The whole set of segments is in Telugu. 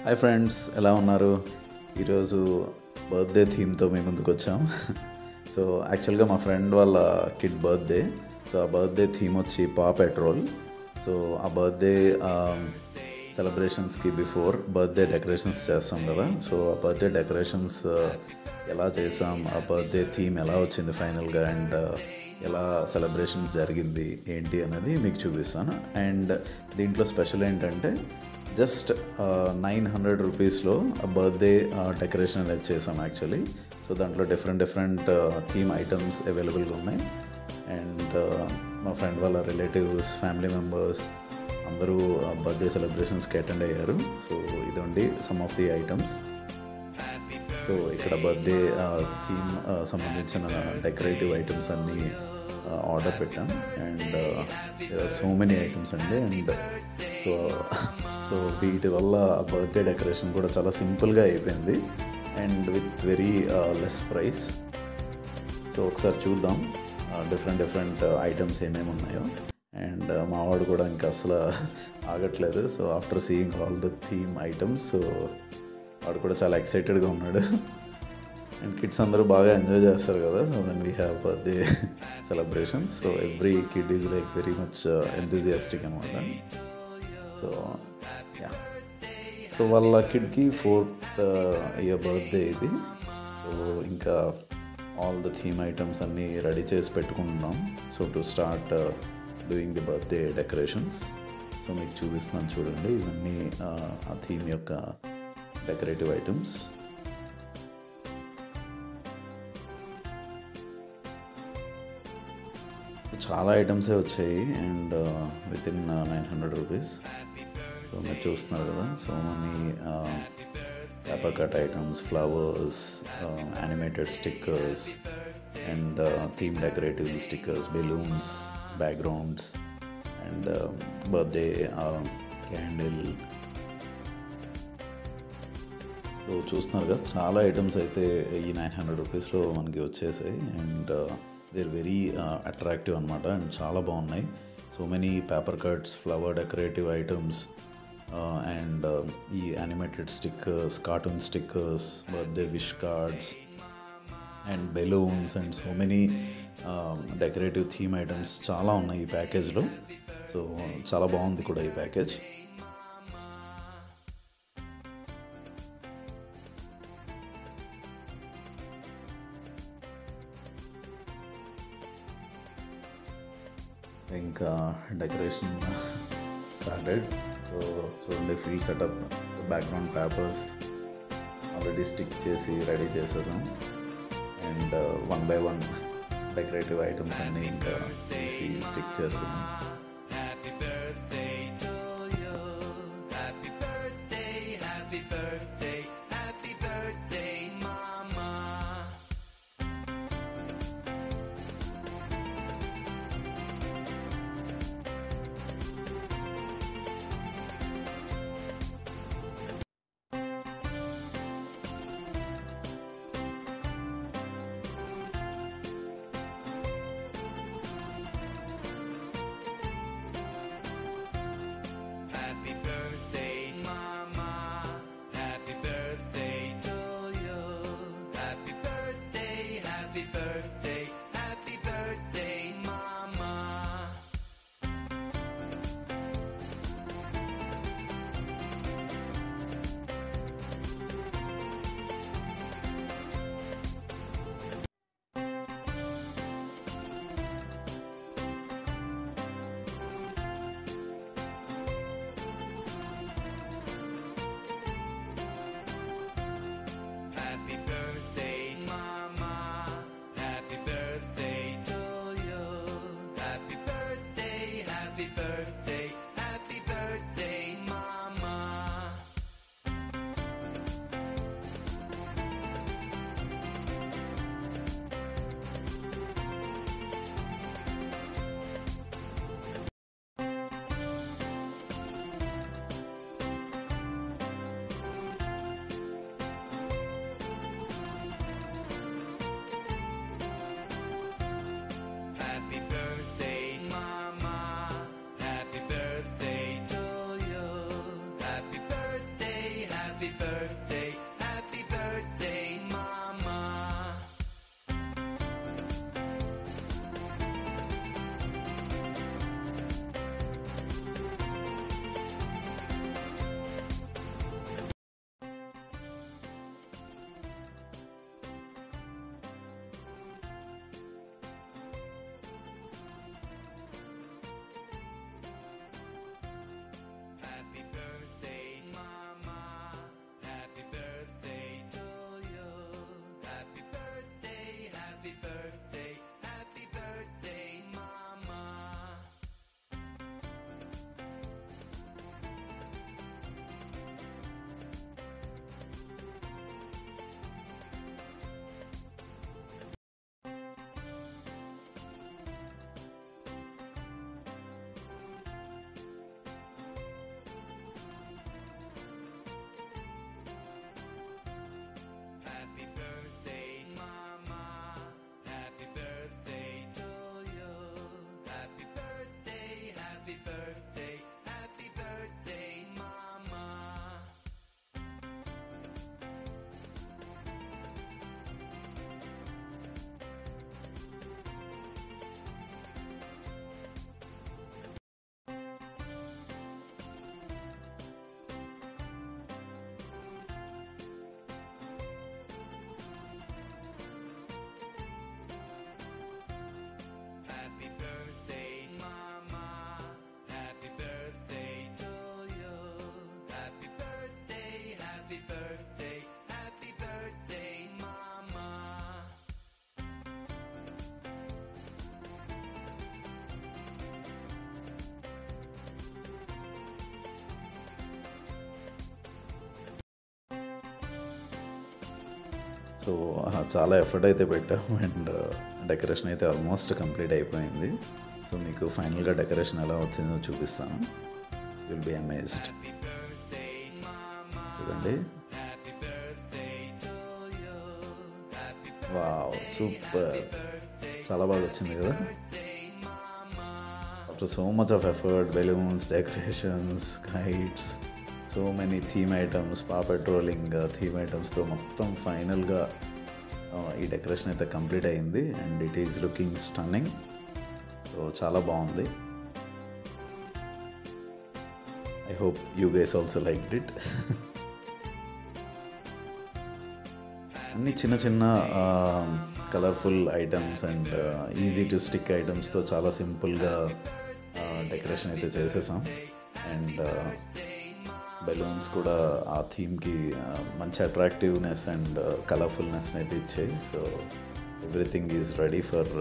హాయ్ ఫ్రెండ్స్, ఎలా ఉన్నారు? ఈరోజు బర్త్డే థీమ్తో మేము ముందుకు వచ్చాం. సో యాక్చువల్గా మా ఫ్రెండ్ వాళ్ళ కిడ్ బర్త్డే. సో ఆ బర్త్డే థీమ్ వచ్చి పా పెట్రోల్. సో ఆ బర్త్డే సెలబ్రేషన్స్కి బిఫోర్ బర్త్డే డెకరేషన్స్ చేస్తాం కదా. సో ఆ బర్త్డే డెకరేషన్స్ ఎలా చేసాం, ఆ బర్త్డే థీమ్ ఎలా వచ్చింది ఫైనల్గా, అండ్ ఎలా సెలబ్రేషన్ జరిగింది ఏంటి అనేది మీకు చూపిస్తాను. అండ్ దీంట్లో స్పెషల్ ఏంటంటే జస్ట్ 900 రూపీస్లో బర్త్డే డెకరేషన్ అనేది చేసాం యాక్చువల్లీ. సో దాంట్లో డిఫరెంట్ థీమ్ ఐటమ్స్ అవైలబుల్గా ఉన్నాయి. అండ్ మా ఫ్రెండ్ వాళ్ళ రిలేటివ్స్, ఫ్యామిలీ మెంబర్స్ అందరూ బర్త్డే సెలబ్రేషన్స్కి అటెండ్ అయ్యారు. సో ఇదండి some of the items. So ఇక్కడ బర్త్డే థీమ్ సంబంధించిన డెకరేటివ్ ఐటమ్స్ అన్నీ ఆర్డర్ పెట్టాం. అండ్ సో మెనీ ఐటమ్స్ అండి. అండ్ సో వీటి వల్ల బర్త్డే డెకరేషన్ కూడా చాలా సింపుల్గా అయిపోయింది and with very less price. So ఒకసారి చూద్దాం డిఫరెంట్ ఐటమ్స్ ఏమేమి ఉన్నాయో. అండ్ మా వాడు కూడా ఇంకా అసలు ఆగట్లేదు. So after seeing all the theme items, so వాడు కూడా చాలా ఎక్సైటెడ్గా ఉన్నాడు. అండ్ కిడ్స్ అందరూ బాగా ఎంజాయ్ చేస్తారు కదా. So when we have birthday celebration, so every kid is like very much enthusiastic అనమాట. సో యా, సో వాళ్ళ కిడ్కి 4th ఇయర్ బర్త్డే ఇది. సో ఇంకా ఆల్ ద థీమ్ ఐటమ్స్ అన్నీ రెడీ చేసి పెట్టుకుంటున్నాం. So to start doing the birthday decorations. So మీకు చూపిస్తున్నాను చూడండి, ఇవన్నీ ఆ థీమ్ యొక్క డెకరేటివ్ ఐటమ్స్. చాలా ఐటమ్సే వచ్చాయి and with in 900 rupees. So మీరు చూస్తున్నారు కదా, so money paper cut items, flowers, animated stickers and theme decorative stickers, balloons, backgrounds and birthday candle. So చూస్తున్నారు కదా, చాలా ఐటమ్స్ అయితే ఈ 900 రూపీస్లో మనకి వచ్చేసాయి. And they are very attractive అనమాట అండ్ చాలా బాగున్నాయి. So many paper cuts, flower decorative items and ఈ animated stickers, cartoon stickers, birthday wish cards and balloons and so many decorative theme items చాలా ఉన్నాయి ఈ ప్యాకేజ్లో. సో చాలా బాగుంది కూడా ఈ ప్యాకేజ్. ఇంకా డెకరేషన్ స్టార్టెడ్. సో చూడండి, full setup, background papers already stick చేసి రెడీ చేసేసాం. అండ్ 1 by 1 డెకరేటివ్ ఐటమ్స్ అన్నీ ఇంకా తీసి స్టిక్ చేస్తున్నాం. సో చాలా ఎఫర్ట్ అయితే పెట్టాము అండ్ డెకరేషన్ అయితే ఆల్మోస్ట్ కంప్లీట్ అయిపోయింది. సో మీకు ఫైనల్గా డెకరేషన్ ఎలా వచ్చిందో చూపిస్తాను. Will be amazed. చూడండి, వావ్, సూపర్, చాలా బాగా వచ్చింది కదా. After so much of effort, balloons, decorations, kites, so many theme items, పా పెట్రోలింగ్ థీమ్ ఐటమ్స్తో మొత్తం ఫైనల్గా ఈ డెకరేషన్ అయితే కంప్లీట్ అయింది and it is looking stunning. So చాలా బాగుంది. I hope you guys also liked it. అన్ని చిన్న చిన్న colourful items and easy to stick ఐటమ్స్తో చాలా సింపుల్గా డెకరేషన్ అయితే చేసేసాం. అండ్ బెలూన్స్ కూడా ఆ థీమ్కి మంచి అట్రాక్టివ్నెస్ అండ్ కలర్ఫుల్నెస్ అయితే ఇచ్చాయి. So everything is ready for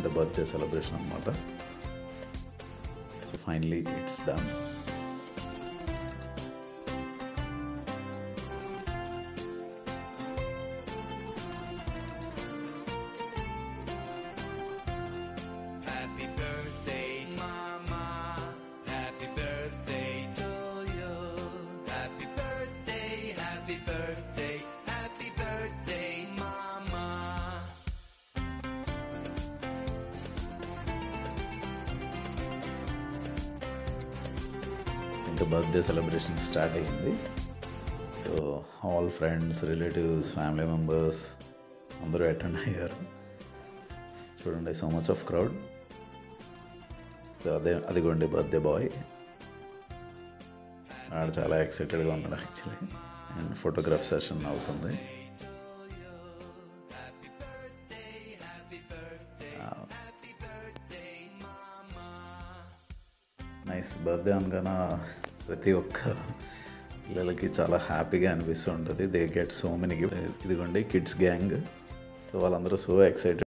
the birthday celebration అనమాట. So finally it's done. ఇంకా బర్త్డే సెలబ్రేషన్ స్టార్ట్ అయ్యింది. So all friends, relatives, family members అందరూ అటెండ్ అయ్యారు. చూడండి, so much of crowd. So అదిగోండి బర్త్డే బాయ్, ఆడు చాలా ఎక్సైటెడ్గా ఉన్నాడు యాక్చువల్లీ. అండ్ ఫోటోగ్రాఫ్ సెషన్ అవుతుంది. నైస్. బర్త్డే అనగానే ప్రతి ఒక్క పిల్లలకి చాలా హ్యాపీగా అనిపిస్తూ ఉంటుంది. They get so many gift. ఇదిగోండి కిడ్స్ గ్యాంగ్. సో వాళ్ళందరూ సో ఎక్సైటెడ్.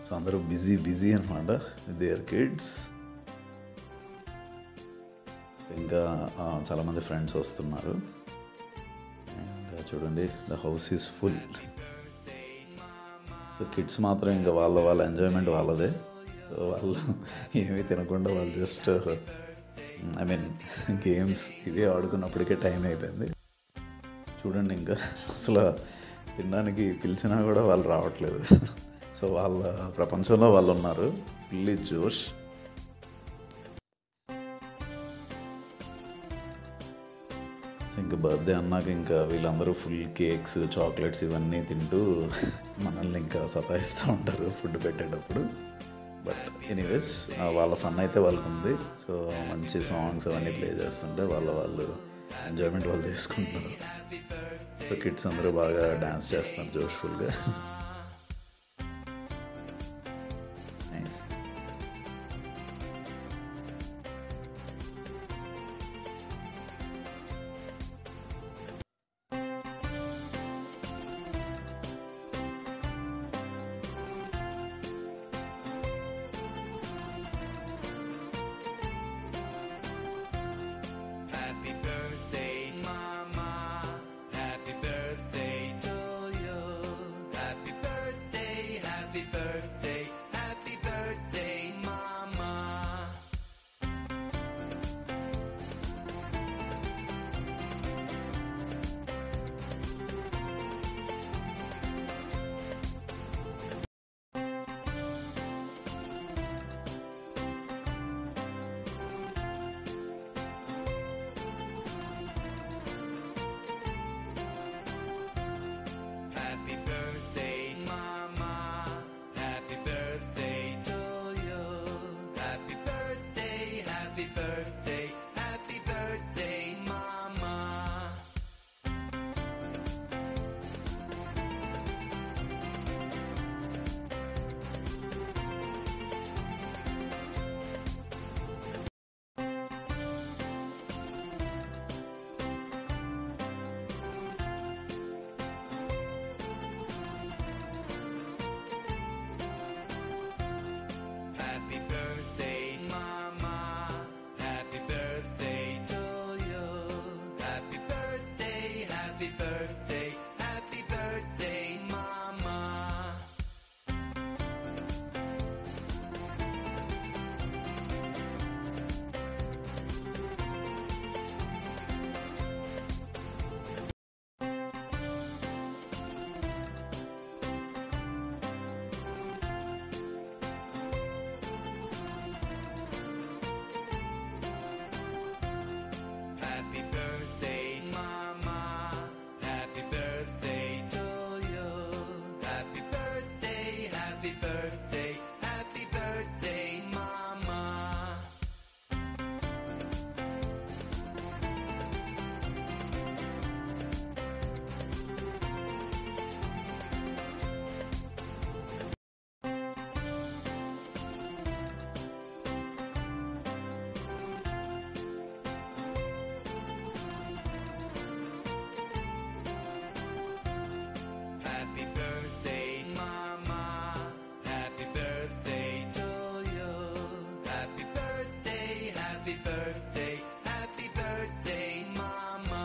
సో అందరూ బిజీ అనమాట విత్ దేర్ కిడ్స్. ఇంకా చాలామంది ఫ్రెండ్స్ వస్తున్నారు. అండ్ చూడండి, the house is full. So kids మాత్రం ఇంకా వాళ్ళ ఎంజాయ్మెంట్ వాళ్ళదే. సో వాళ్ళు ఏమీ తినకుండా వాళ్ళు జస్ట్ గేమ్స్ ఇవే ఆడుకున్నప్పటికే టైం అయిపోయింది. చూడండి, ఇంకా అసలు తినడానికి పిలిచినా కూడా వాళ్ళు రావట్లేదు. సో వాళ్ళ ప్రపంచంలో వాళ్ళు ఉన్నారు, ఫుల్లీ జోష్. సో ఇంకా బర్త్డే అన్నాక ఇంకా వీళ్ళందరూ ఫుల్ కేక్స్, చాక్లెట్స్ ఇవన్నీ తింటూ మనల్ని ఇంకా సతాయిస్తూ ఉంటారు ఫుడ్ పెట్టేటప్పుడు. బట్ ఎనీవేస్ వాళ్ళ ఫన్ అయితే వాళ్ళకు ఉంది. సో మంచి సాంగ్స్ అవన్నీ ప్లే చేస్తుంటే వాళ్ళు ఎంజాయ్మెంట్ వాళ్ళు తీసుకుంటున్నారు. సో కిడ్స్ అందరూ బాగా డ్యాన్స్ చేస్తున్నారు జోష్ఫుల్గా. Happy birthday to you. Happy happy birthday, mama. Happy birthday, mama. Happy birthday to you. Happy birthday, happy birthday, happy birthday, mama.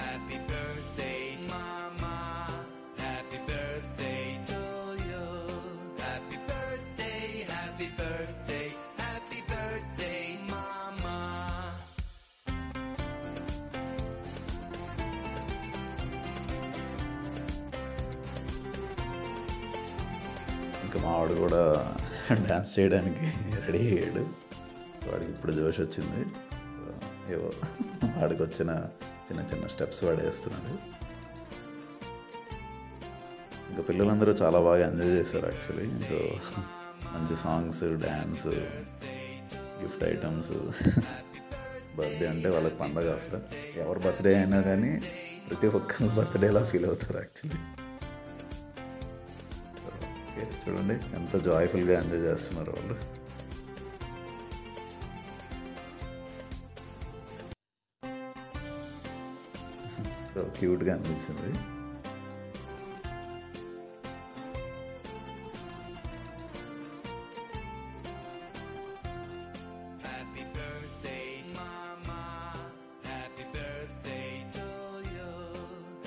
Happy birthday, mama. Happy birthday to you. Happy birthday, happy birthday, happy birthday, mama. ఇంకా మా వాడు కూడా డ్యాన్స్ చేయడానికి రెడీ అయ్యాడు. వాడికి ఇప్పుడు జోష్ వచ్చింది. ఏవో వాడికి వచ్చిన చిన్న చిన్న స్టెప్స్ వాడు వేస్తున్నాడు. ఇంకా పిల్లలందరూ చాలా బాగా ఎంజాయ్ చేశారు యాక్చువల్లీ. సో మంచి songs, dance, gift items. Birthday అంటే వాళ్ళకి పండగ అసలు. ఎవరి బర్త్డే అయినా కానీ ప్రతి ఒక్కరి బర్త్డేలా ఫీల్ అవుతారు యాక్చువల్లీ. ఓకే, చూడండి ఎంత జాయ్ఫుల్గా ఎంజాయ్ చేస్తున్నారు వాళ్ళు. సో క్యూట్గా అనిపించింది. Happy birthday, mama. Happy birthday to you.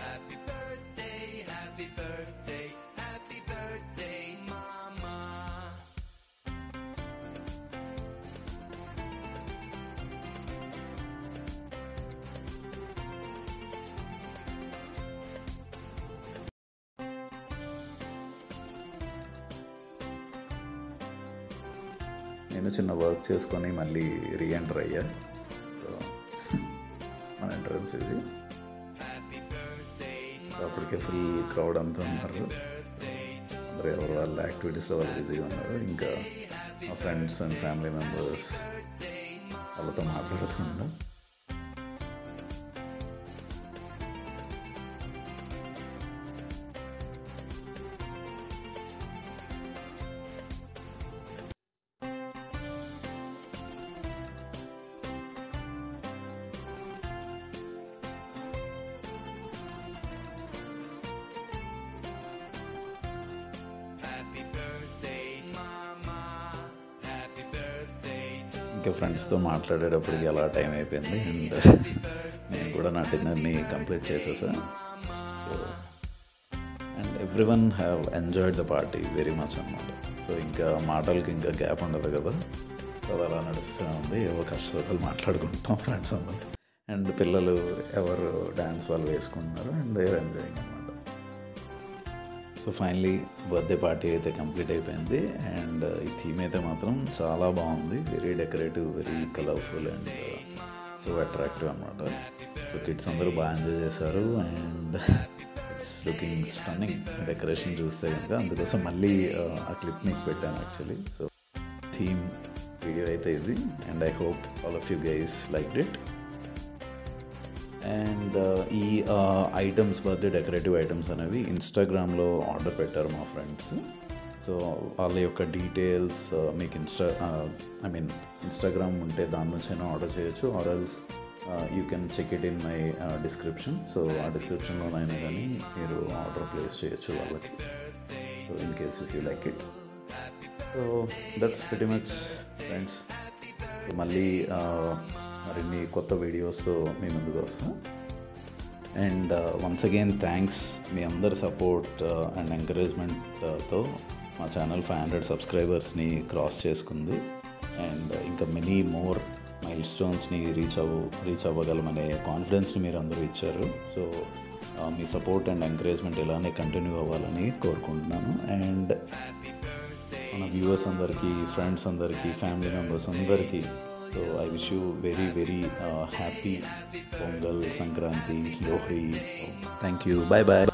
Happy birthday, happy birthday, happy birthday, mama. నేను చిన్న వర్క్ చేసుకొని మళ్ళీ రీఎంటర్ అయ్యా. సో మన ఎంట్రన్స్ ఇది. Happy birthday, అప్పటికే ఫుల్ క్రౌడ్ అంతా ఉన్నారు. అందరూ ఎవరు వాళ్ళ యాక్టివిటీస్లో వాళ్ళు బిజీగా ఉన్నారు. ఇంకా మా ఫ్రెండ్స్ అండ్ ఫ్యామిలీ మెంబర్స్ వాళ్ళతో మాట్లాడుతున్నాం. happy birthday, mama. Happy birthday to ఇంకా ఫ్రెండ్స్తో మాట్లాడేటప్పటికి అలా టైం అయిపోయింది. అండ్ నేను కూడా నా డిన్నర్ని కంప్లీట్ చేసేసా. And every one have enjoyed the party very much అన్నమాట. సో ఇంకా మాటలకి ఇంకా గ్యాప్ ఉండదు కదా. సో అది అలా నడుస్తూ ఉంది. ఏవో కష్టసుఖాలు మాట్లాడుకుంటాం ఫ్రెండ్స్ అందరూ. అండ్ పిల్లలు ఎవరు డ్యాన్స్ వాళ్ళు వేసుకుంటున్నారు అండ్ దేర్ ఎంజాయింగ్ అనమాట. సో ఫైనలీ బర్త్డే పార్టీ అయితే కంప్లీట్ అయిపోయింది. అండ్ ఈ థీమ్ అయితే మాత్రం చాలా బాగుంది. Very decorative, very colourful and so attractive అనమాట. సో కిడ్స్ అందరూ బాగా ఎంజాయ్ చేశారు. And it's looking stunning decoration చూస్తే కనుక. అందుకోసం మళ్ళీ ఆ క్లిప్ మీకు పెట్టాను యాక్చువల్లీ. సో థీమ్ వీడియో అయితే ఇది. And I hope all of you guys liked it. And ఈ ఐటమ్స్, బర్త్డే డెకరేటివ్ ఐటమ్స్ అనేవి ఇన్స్టాగ్రామ్లో ఆర్డర్ పెట్టారు మా ఫ్రెండ్స్. సో వాళ్ళ యొక్క డీటెయిల్స్ మీకు ఇన్స్టాగ్రామ్ ఉంటే దాని నుంచైనా ఆర్డర్ చేయొచ్చు. Orders you can check it in my description. So ఆ డిస్క్రిప్షన్లోనైనా కానీ మీరు ఆర్డర్ ప్లేస్ చేయొచ్చు వాళ్ళకి. So in case if you like it. So that's very much friends. మళ్ళీ మరిన్ని కొత్త వీడియోస్తో మీ ముందుకు వస్తాను. అండ్ వన్స్ అగైన్ థ్యాంక్స్ మీ అందరి సపోర్ట్ అండ్ ఎంకరేజ్మెంట్తో మా ఛానల్ 500 సబ్స్క్రైబర్స్ని క్రాస్ చేసుకుంది. అండ్ ఇంకా మెనీ మోర్ మైల్ స్టోన్స్ని రీచ్ అవ్వగలమనే కాన్ఫిడెన్స్ని మీరు అందరూ ఇచ్చారు. సో మీ సపోర్ట్ అండ్ ఎంకరేజ్మెంట్ ఇలానే కంటిన్యూ అవ్వాలని కోరుకుంటున్నాను. అండ్ మన వ్యూవర్స్ అందరికీ, ఫ్రెండ్స్ అందరికీ, ఫ్యామిలీ మెంబర్స్ అందరికీ so I wish you very very happy Pongal, Sankranti, Lohri. Thank you. Bye bye.